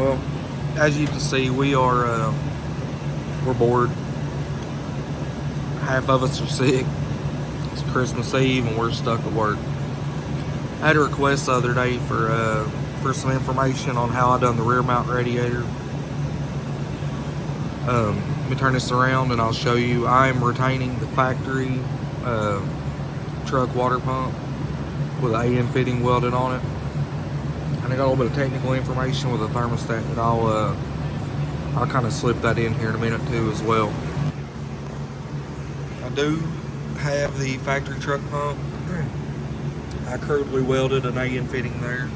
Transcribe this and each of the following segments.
Well, as you can see, we're bored. Half of us are sick. It's Christmas Eve and we're stuck at work. I had a request the other day for some information on how I done the rear mount radiator. Let me turn this around and I'll show you. I'm retaining the factory truck water pump with an AM fitting welded on it. And I got a little bit of technical information with a thermostat that I'll kind of slip that in here in a minute too as well. I do have the factory truck pump. I crudely welded an AM fitting there.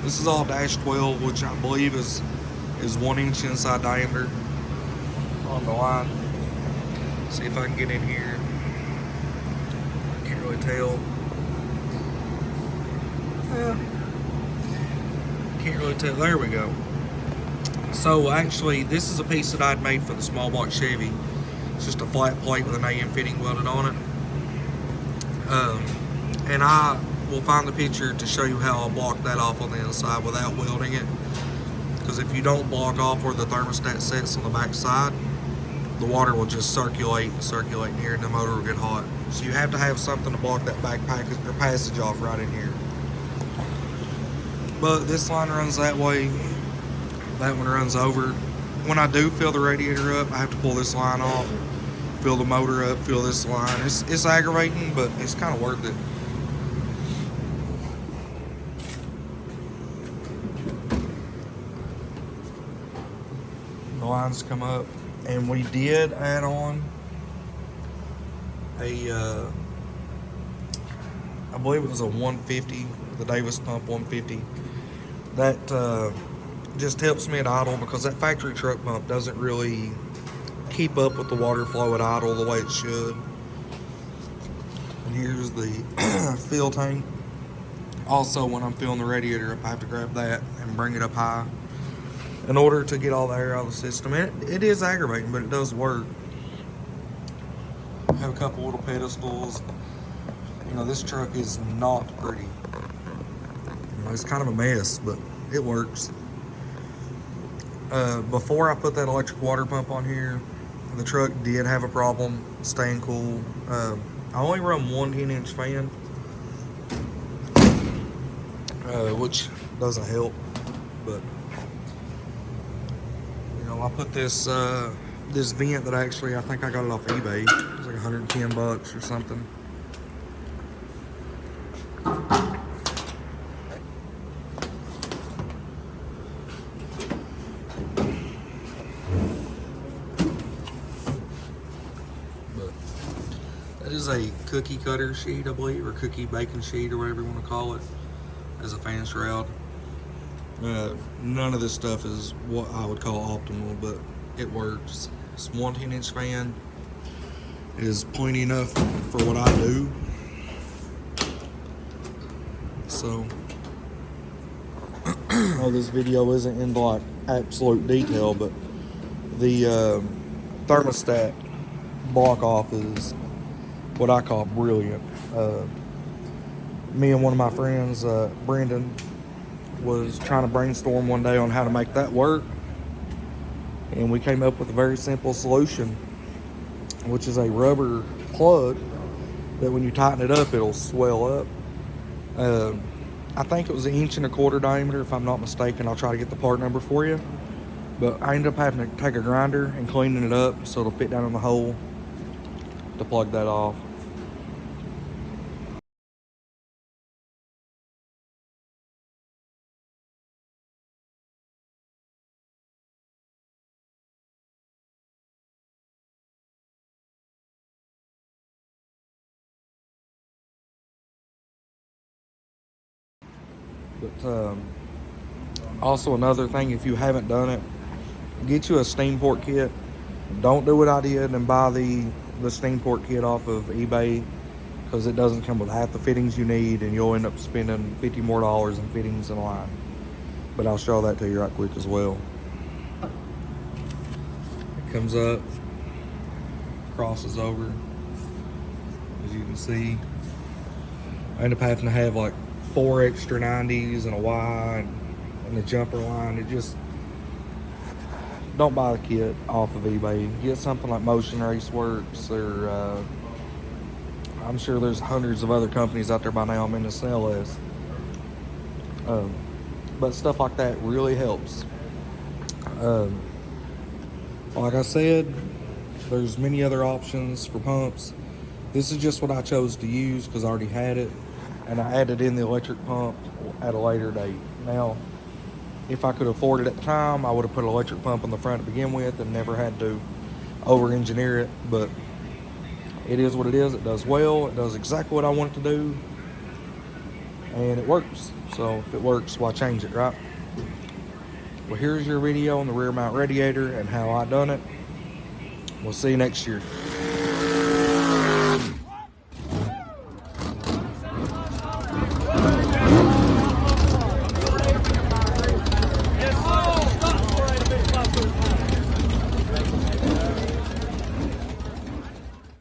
This is all dash 12, which I believe is 1 inch inside diameter on the line. See if I can get in here. I can't really tell. Yeah. Can't really tell. There we go. So actually, this is a piece that I'd made for the small block Chevy. It's just a flat plate with an AM fitting welded on it. And I will find the picture to show you how I'll block that off on the inside without welding it. Because if you don't block off where the thermostat sets on the back side, the water will just circulate in here and the motor will get hot. So you have to have something to block that back passage off right in here. But this line runs that way, that one runs over. When I do fill the radiator up, I have to pull this line off, fill the motor up, fill this line. It's aggravating, but it's kind of worth it. The lines come up, and we did add on a, I believe it was a 150, the Davis pump 150. That just helps me at idle because that factory truck pump doesn't really keep up with the water flow at idle the way it should. And here's the fill tank. Also, when I'm filling the radiator up, I have to grab that and bring it up high in order to get all the air out of the system. And it is aggravating, but it does work. I have a couple little pedestals. You know, this truck is not pretty. You know, it's kind of a mess, but it works. Before I put that electric water pump on here, the truck did have a problem staying cool. I only run one 10-inch fan, which doesn't help, but you know, I put this this vent that I think I got it off eBay. It was like 110 bucks or something. That is a cookie cutter sheet, I believe, or cookie baking sheet, or whatever you want to call it, as a fan shroud. None of this stuff is what I would call optimal, but it works. It's one 10-inch fan. It is pointy enough for what I do. So, oh, this video isn't in like absolute detail, but the thermostat block off is what I call brilliant. Me and one of my friends, Brendan, was trying to brainstorm one day on how to make that work, and we came up with a very simple solution, which is a rubber plug that when you tighten it up, it'll swell up. I think it was 1.25 inch diameter, if I'm not mistaken. I'll try to get the part number for you, but I ended up having to take a grinder and cleaning it up so it'll fit down in the hole to plug that off. But also another thing, if you haven't done it, get you a steam port kit. Don't do what I did and buy the steam port kit off of eBay, because it doesn't come with half the fittings you need, and you'll end up spending $50 more in fittings and line. But I'll show that to you right quick as well. It comes up, crosses over, as you can see. I end up having to have like 4 extra 90s and a Y and and the jumper line. It just, don't buy the kit off of eBay. Get something like Motion Raceworks, or I'm sure there's hundreds of other companies out there by now I'm in the sell list. But stuff like that really helps. Like I said, there's many other options for pumps. This is just what I chose to use because I already had it, and I added in the electric pump at a later date. Now, if I could afford it at the time, I would have put an electric pump on the front to begin with and never had to over-engineer it, but it is what it is. It does well. It does exactly what I want it to do, and it works. So if it works, why change it, right? Well, here's your video on the rear mount radiator and how I done it. We'll see you next year.